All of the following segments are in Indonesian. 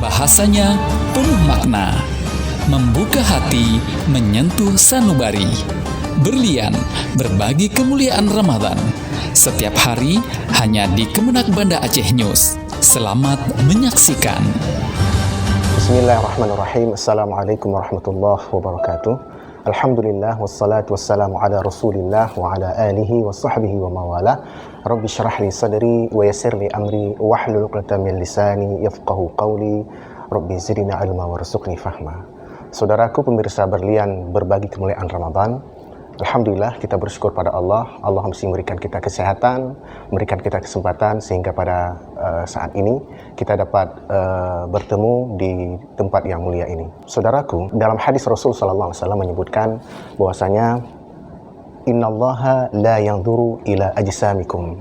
Bahasanya penuh makna, membuka hati, menyentuh sanubari. Berlian, berbagi kemuliaan Ramadan. Setiap hari hanya di Kemenak Banda Aceh News. Selamat menyaksikan. Bismillahirrahmanirrahim. Assalamualaikum warahmatullahi wabarakatuh. Alhamdulillah wassalatu wassalamu ala Rasulillah wa ala alihi wa sahbihi wa mawala. Rabbi syrah li sadri wa yassir li amri wahlul 'uqdatam min lisani yafqahu qawli. Rabbi zidna ilma warzuqni fahma. Saudaraku pemirsa Berlian, berbagi kemuliaan Ramadan. Alhamdulillah kita bersyukur pada Allah. Allah mesti memberikan kita kesehatan, memberikan kita kesempatan sehingga pada saat ini kita dapat bertemu di tempat yang mulia ini. Saudaraku, dalam hadis Rasul sallallahu alaihi wasallam menyebutkan bahwasanya innallaha la yanzuru ila ajsamikum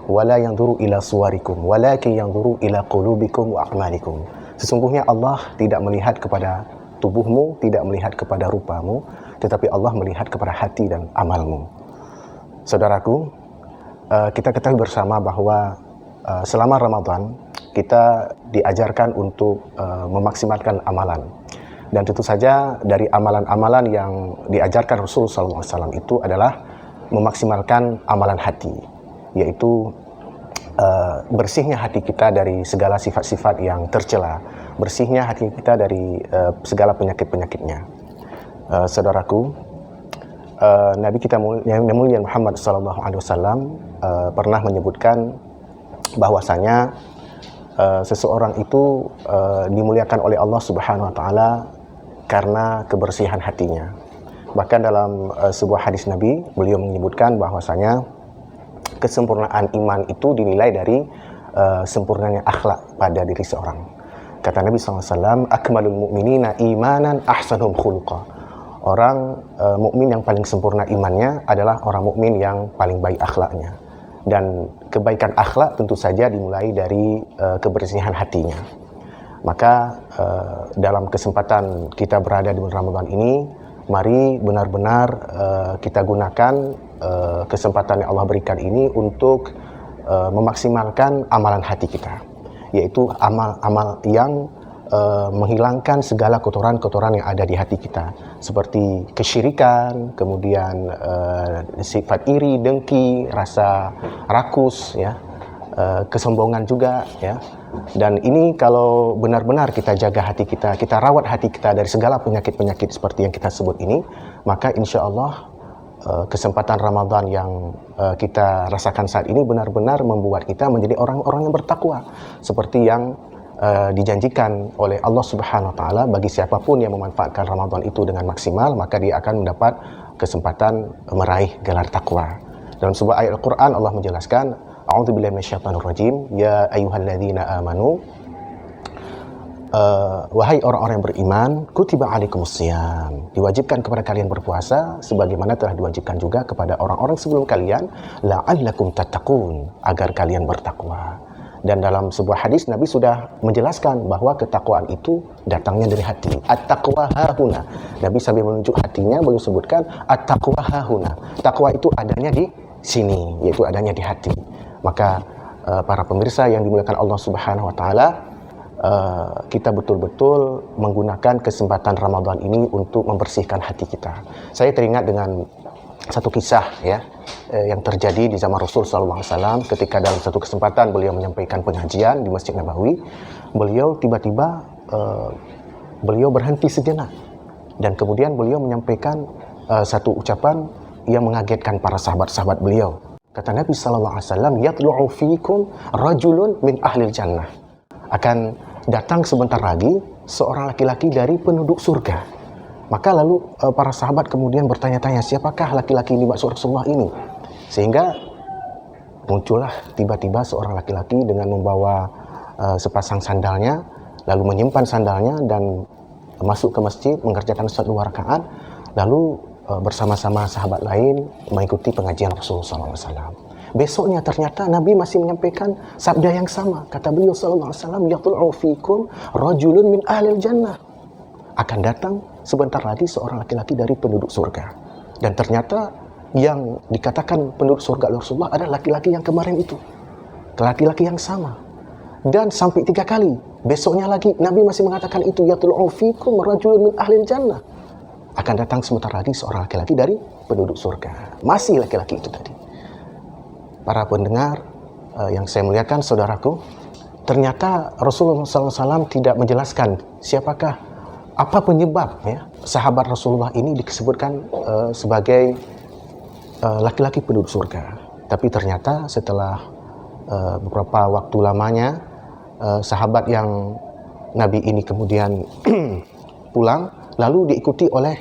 wa la yanzuru ila suwarikum walakin yanzuru ila qulubikum wa a'malikum. Sesungguhnya Allah tidak melihat kepada tubuhmu, tidak melihat kepada rupamu, tetapi Allah melihat kepada hati dan amalmu. Saudaraku, kita ketahui bersama bahwa selama Ramadan kita diajarkan untuk memaksimalkan amalan. Dan tentu saja dari amalan-amalan yang diajarkan Rasul SAW itu adalah memaksimalkan amalan hati, yaitu bersihnya hati kita dari segala sifat-sifat yang tercela, bersihnya hati kita dari segala penyakit-penyakitnya. Saudaraku, Nabi kita yang mulia Muhammad SAW pernah menyebutkan bahwasanya seseorang itu dimuliakan oleh Allah Subhanahu Wa Taala karena kebersihan hatinya. Bahkan dalam sebuah hadis Nabi, beliau menyebutkan bahwasanya kesempurnaan iman itu dinilai dari sempurnanya akhlak pada diri seorang. Kata Nabi SAW, akmalul mu'minina imanan ahsanum khuluqa. Orang mukmin yang paling sempurna imannya adalah orang mukmin yang paling baik akhlaknya. Dan kebaikan akhlak tentu saja dimulai dari kebersihan hatinya. Maka dalam kesempatan kita berada di bulan Ramadan ini, mari benar-benar kita gunakan kesempatan yang Allah berikan ini untuk memaksimalkan amalan hati kita, yaitu amal-amal yang menghilangkan segala kotoran-kotoran yang ada di hati kita, seperti kesyirikan, kemudian sifat iri, dengki, rasa rakus, ya, kesombongan juga, ya. Dan ini kalau benar-benar kita jaga hati kita, kita rawat hati kita dari segala penyakit-penyakit seperti yang kita sebut ini, maka insya Allah kesempatan Ramadan yang kita rasakan saat ini benar-benar membuat kita menjadi orang-orang yang bertakwa, seperti yang dijanjikan oleh Allah Subhanahu Wa Taala bagi siapapun yang memanfaatkan Ramadan itu dengan maksimal, maka dia akan mendapat kesempatan meraih gelar takwa. Dalam sebuah ayat Al-Quran Allah menjelaskan, A'udzubillahi minasyaitonirrajim, ya ayyuhalladzina amanu, wahai orang-orang yang beriman, kutiba alaikumusiyam, diwajibkan kepada kalian berpuasa sebagaimana telah diwajibkan juga kepada orang-orang sebelum kalian, la'allakum tattaqun, agar kalian bertakwa. Dan dalam sebuah hadis Nabi sudah menjelaskan bahwa ketakwaan itu datangnya dari hati. At-taqwa hahuna. Nabi sambil menunjuk hatinya beliau sebutkan at-taqwa hahuna. Takwa itu adanya di sini, yaitu adanya di hati. Maka para pemirsa yang dimuliakan Allah Subhanahu Wa Taala, kita betul-betul menggunakan kesempatan Ramadan ini untuk membersihkan hati kita. Saya teringat dengan satu kisah, ya, yang terjadi di zaman Rasul SAW ketika dalam satu kesempatan beliau menyampaikan pengajian di Masjid Nabawi. Beliau tiba-tiba beliau berhenti sejenak dan kemudian beliau menyampaikan satu ucapan yang mengagetkan para sahabat-sahabat beliau. Kata Nabi SAW, yatlu'u fiikum rajulun min ahlil jannah. Akan datang sebentar lagi seorang laki-laki dari penduduk surga. Maka lalu para sahabat kemudian bertanya-tanya, siapakah laki-laki ini maksud Rasulullah ini? Sehingga muncullah tiba-tiba seorang laki-laki dengan membawa sepasang sandalnya, lalu menyimpan sandalnya dan masuk ke masjid mengerjakan sholat 2 rakaat, lalu bersama-sama sahabat lain mengikuti pengajian Rasulullah SAW. Besoknya ternyata Nabi masih menyampaikan sabda yang sama. Kata beliau SAW, yatlu'u fiikum rajulun min ahlil jannah. Akan datang sebentar lagi seorang laki-laki dari penduduk surga. Dan ternyata yang dikatakan penduduk surga oleh Rasulullah adalah laki-laki yang kemarin itu. Laki-laki yang sama. dan sampai 3 kali. Besoknya lagi Nabi masih mengatakan itu, yatlu'u fikum rajulun min ahlil jannah. Akan datang sebentar lagi seorang laki-laki dari penduduk surga. Masih laki-laki itu tadi. Para pendengar yang saya muliakan, saudaraku, ternyata Rasulullah SAW tidak menjelaskan siapakah, apa penyebab sahabat Rasulullah ini disebutkan sebagai laki-laki penduduk surga. Tapi ternyata setelah beberapa waktu lamanya, sahabat yang Nabi ini kemudian pulang, lalu diikuti oleh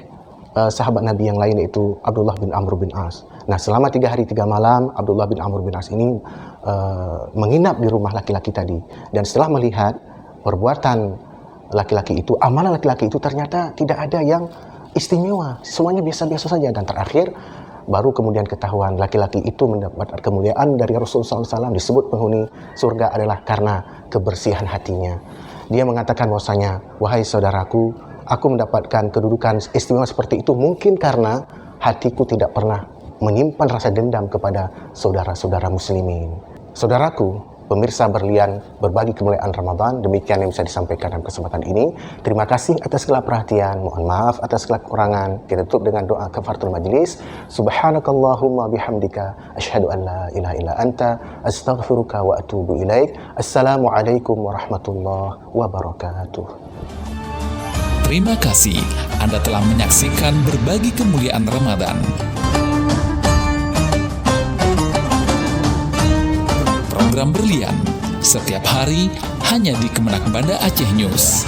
sahabat Nabi yang lain, yaitu Abdullah bin Amr bin As. Nah, selama 3 hari 3 malam Abdullah bin Amr bin As ini menginap di rumah laki-laki tadi. Dan setelah melihat perbuatan laki-laki itu, amalan laki-laki itu ternyata tidak ada yang istimewa, semuanya biasa-biasa saja. Dan terakhir baru kemudian ketahuan laki-laki itu mendapat kemuliaan dari Rasulullah SAW, disebut penghuni surga adalah karena kebersihan hatinya. Dia mengatakan bahwasanya, wahai saudaraku, aku mendapatkan kedudukan istimewa seperti itu mungkin karena hatiku tidak pernah menyimpan rasa dendam kepada saudara-saudara muslimin. Saudaraku, pemirsa berlian, berbagi kemuliaan Ramadan, demikian yang bisa disampaikan dalam kesempatan ini. Terima kasih atas segala perhatian, mohon maaf atas segala kekurangan. Kita tutup dengan doa kafaratul majlis. Subhanakallahumma bihamdika, asyhadu an la ilaha illa anta, astaghfiruka wa atubu ilaik. Assalamualaikum warahmatullahi wabarakatuh. Terima kasih Anda telah menyaksikan Berbagi Kemuliaan Ramadan. Program berlian setiap hari hanya di Kemenak Banda Aceh News.